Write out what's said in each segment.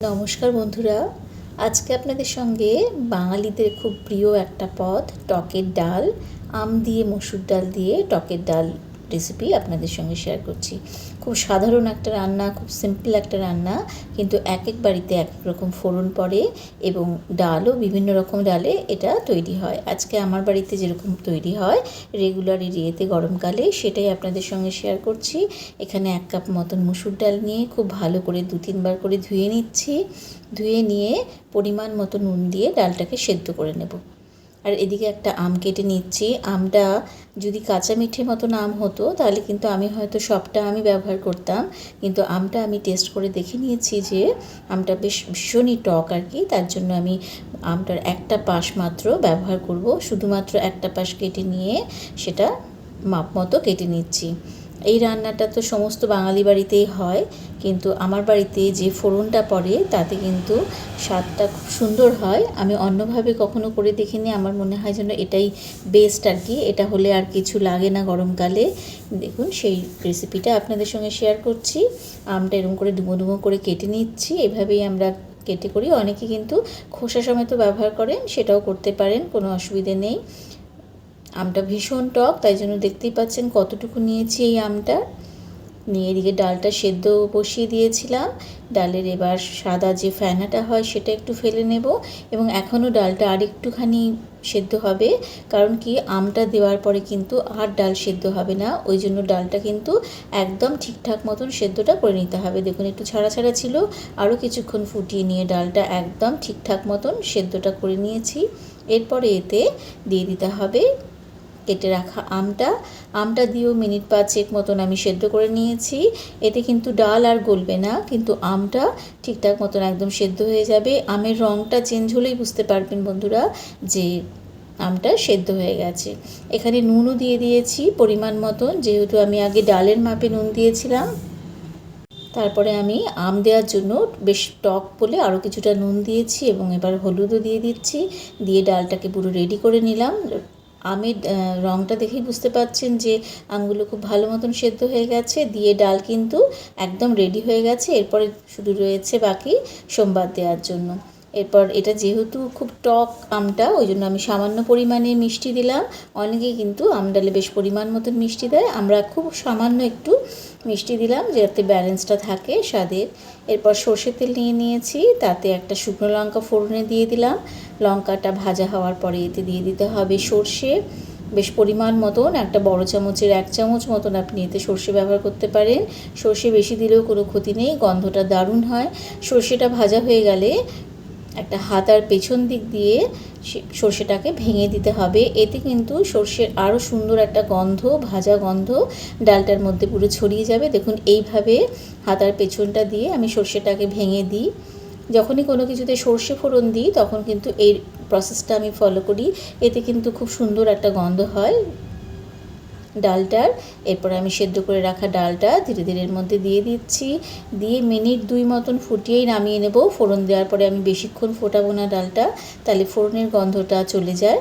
নমস্কার বন্ধুরা, আজকে আপনাদের সঙ্গে বাঙালিদের খুব প্রিয় একটা পদ টকের ডাল, আম দিয়ে মসুর ডাল দিয়ে টকের ডাল রেসিপি আপনাদের সঙ্গে শেয়ার করছি। খুব সাধারণ একটা রান্না, খুব সিম্পল একটা রান্না, কিন্তু এক এক বাড়িতে এক এক রকম ফোড়ন পড়ে এবং ডালও বিভিন্ন রকম ডালে এটা তৈরি হয়। আজকে আমার বাড়িতে যেরকম তৈরি হয় রেগুলার এরিয়াতে গরমকালে, সেটাই আপনাদের সঙ্গে শেয়ার করছি। এখানে 1 কাপ মতন মসুর ডাল নিয়ে খুব ভালো করে 2-3 বার করে ধুয়ে নিচ্ছি। ধুয়ে নিয়ে পরিমাণ মতো নুন দিয়ে ডালটাকে সেদ্ধ করে নেব। আর এদিকে একটা আম কেটে নিচ্ছি। আমটা যদি কাঁচা মিঠে মতন আম হতো তাহলে কিন্তু আমি হয়তো সবটা আমি ব্যবহার করতাম, কিন্তু আমটা আমি টেস্ট করে দেখে নিয়েছি যে আমটা বেশ ভীষণই টক আর কি। তার জন্য আমি আমটার একটা পাশ মাত্র ব্যবহার করব, শুধুমাত্র একটা পাশ কেটে নিয়ে সেটা মাপ মতো কেটে নিচ্ছি। এই রান্নাটা তো সমস্ত বাঙালি বাড়িতেই হয়, কিন্তু আমার বাড়িতে যে ফোড়নটা পড়ে তাতে কিন্তু স্বাদটা খুব সুন্দর হয়। আমি অন্যভাবে কখনো করে দেখিনি, আমার মনে হয় যেন এটাই বেস্ট আর কি। এটা হলে আর কিছু লাগে না গরমকালে। দেখুন সেই রেসিপিটা আপনাদের সঙ্গে শেয়ার করছি। আমটা এরকম করে ডুমো ডুমো করে কেটে নিচ্ছি। এভাবেই আমরা কেটে করি। অনেকে কিন্তু খোসা সমেত ব্যবহার করেন, সেটাও করতে পারেন, কোনো অসুবিধে নেই। আমটা ভীষণ টক, তাই জন্য দেখতেই পাচ্ছেন কতটুকু নিয়েছি এই আমটা নিয়ে। এদিকে ডালটা সেদ্ধ বসিয়ে দিয়েছিলাম। ডালের এবার সাদা যে ফেনাটা হয় সেটা একটু ফেলে নেব, এবং এখনও ডালটা আর একটুখানি সেদ্ধ হবে, কারণ কি আমটা দেওয়ার পরে কিন্তু আর ডাল সেদ্ধ হবে না, ওই জন্য ডালটা কিন্তু একদম ঠিকঠাক মতন সেদ্ধটা করে নিতে হবে। দেখুন একটু ছাড়া ছাড়া ছিল, আরও কিছুক্ষণ ফুটিয়ে নিয়ে ডালটা একদম ঠিকঠাক মতন সেদ্ধটা করে নিয়েছি। এরপরে এতে দিয়ে দিতে হবে কেটে রাখা আমটা দিয়েও মিনিট 5 মতন আমি সেদ্ধ করে নিয়েছি। এতে কিন্তু ডাল আর গলবে না, কিন্তু আমটা ঠিকঠাক মতন একদম সেদ্ধ হয়ে যাবে। আমের রঙটা চেঞ্জ হলেই বুঝতে পারবেন বন্ধুরা যে আমটা সেদ্ধ হয়ে গেছে। এখানে নুনও দিয়ে দিয়েছি পরিমাণ মতন, যেহেতু আমি আগে ডালের মাপে নুন দিয়েছিলাম। তারপরে আমি আম দেওয়ার জন্য বেশ টক বলে আরও কিছুটা নুন দিয়েছি, এবং এবার হলুদও দিয়ে দিচ্ছি। দিয়ে ডালটাকে পুরো রেডি করে নিলাম। আমের রঙটা দেখেই বুঝতে পারছেন যে আমগুলো খুব ভালো মতন সেদ্ধ হয়ে গেছে। দিয়ে ডাল কিন্তু একদম রেডি হয়ে গেছে। এরপরে শুধু রয়েছে বাকি সোমবার দেওয়ার জন্য। এরপর এটা যেহেতু খুব টক আমটা, ওই জন্য আমি সামান্য পরিমাণে মিষ্টি দিলাম। অনেকে কিন্তু আম ডালে বেশ পরিমাণ মতন মিষ্টি দেয়, আমরা খুব সামান্য একটু মিষ্টি দিলাম যাতে ব্যালেন্সটা থাকে স্বাদের। এরপর সর্ষের তেল নিয়ে নিয়েছি, তাতে একটা শুকনো লঙ্কা ফোড়নে দিয়ে দিলাম। লঙ্কাটা ভাজা হওয়ার পরে এতে দিয়ে দিতে হবে সর্ষে, বেশ পরিমাণ মতন, একটা বড় চামচের 1 চামচ মতন আপনি এতে সর্ষে ব্যবহার করতে পারেন। সর্ষে বেশি দিলেও কোনো ক্ষতি নেই, গন্ধটা দারুণ হয়। সর্ষেটা ভাজা হয়ে গেলে একটা হাতার পেছন দিক দিয়ে সর্ষেটাকে ভেঙে দিতে হবে। এতে কিন্তু সর্ষের আরও সুন্দর একটা গন্ধ, ভাজা গন্ধ ডালটার মধ্যে পুরো ছড়িয়ে যাবে। দেখুন এইভাবে হাতার পেছনটা দিয়ে আমি সর্ষেটাকে ভেঙে দিই। যখনই কোনো কিছুতে সর্ষে ফোড়ন দিই তখন কিন্তু এই প্রসেসটা আমি ফলো করি, এতে কিন্তু খুব সুন্দর একটা গন্ধ হয় ডালটার। এরপর আমি সেদ্ধ করে রাখা ডালটা ধীরে ধীরে এর মধ্যে দিয়ে দিচ্ছি। দিয়ে মিনিট 2 মতন ফুটিয়েই নামিয়ে নেব। ফোড়ন দেওয়ার পরে আমি বেশিক্ষণ ফোটাবো না ডালটা, তাহলে ফোড়নের গন্ধটা চলে যায়।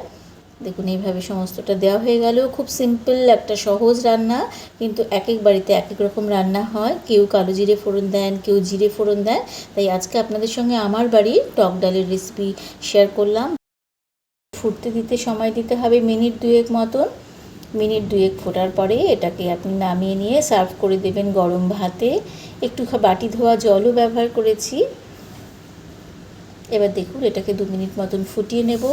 দেখুন এইভাবে সমস্তটা দেওয়া হয়ে গেল। খুব সিম্পল একটা সহজ রান্না, কিন্তু এক এক বাড়িতে এক এক রকম রান্না হয়। কেউ কালো জিরে ফোড়ন দেন, কেউ জিরে ফোড়ন দেন। তাই আজকে আপনাদের সঙ্গে আমার বাড়ির টক ডালের রেসিপি শেয়ার করলাম। ফুটতে দিতে সময় দিতে হবে মিনিট 2 মতন। মিনিট 2 ফোটার পরে এটাকে আপনি নামিয়ে নিয়ে সার্ভ করে দেবেন গরম ভাতে। একটু বাটি ধোয়া জলও ব্যবহার করেছি। এবার দেখুন এটাকে 2 মিনিট মতন ফুটিয়ে নেব।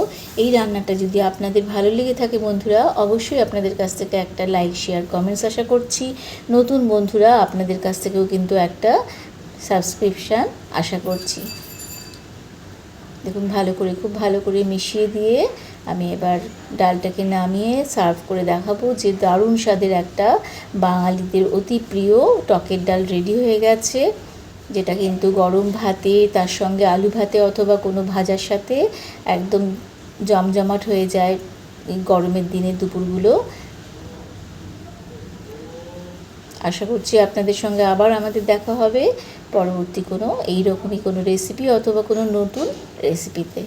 এই রান্নাটা যদি আপনাদের ভালো লেগে থাকে বন্ধুরা, অবশ্যই আপনাদের কাছ থেকে একটা লাইক, শেয়ার, কমেন্টস আশা করছি। নতুন বন্ধুরা আপনাদের কাছ থেকেও কিন্তু একটা সাবস্ক্রিপশান আশা করছি। দেখুন খুব ভালো করে মিশিয়ে দিয়ে আমি এবার ডালটাকে নামিয়ে সার্ভ করে দেখাবো যে দারুণ স্বাদের একটা বাঙালিদের অতি প্রিয় টকের ডাল রেডি হয়ে গেছে, যেটা কিন্তু গরম ভাতে, তার সঙ্গে আলু ভাতে অথবা কোনো ভাজার সাথে একদম জমজমাট হয়ে যায় এই গরমের দিনে দুপুরগুলো। আশা করছি আপনাদের সঙ্গে আবার আমাদের দেখা হবে পরবর্তী কোনো এইরকমই কোনো রেসিপি অথবা কোনো নতুন রেসিপিতে।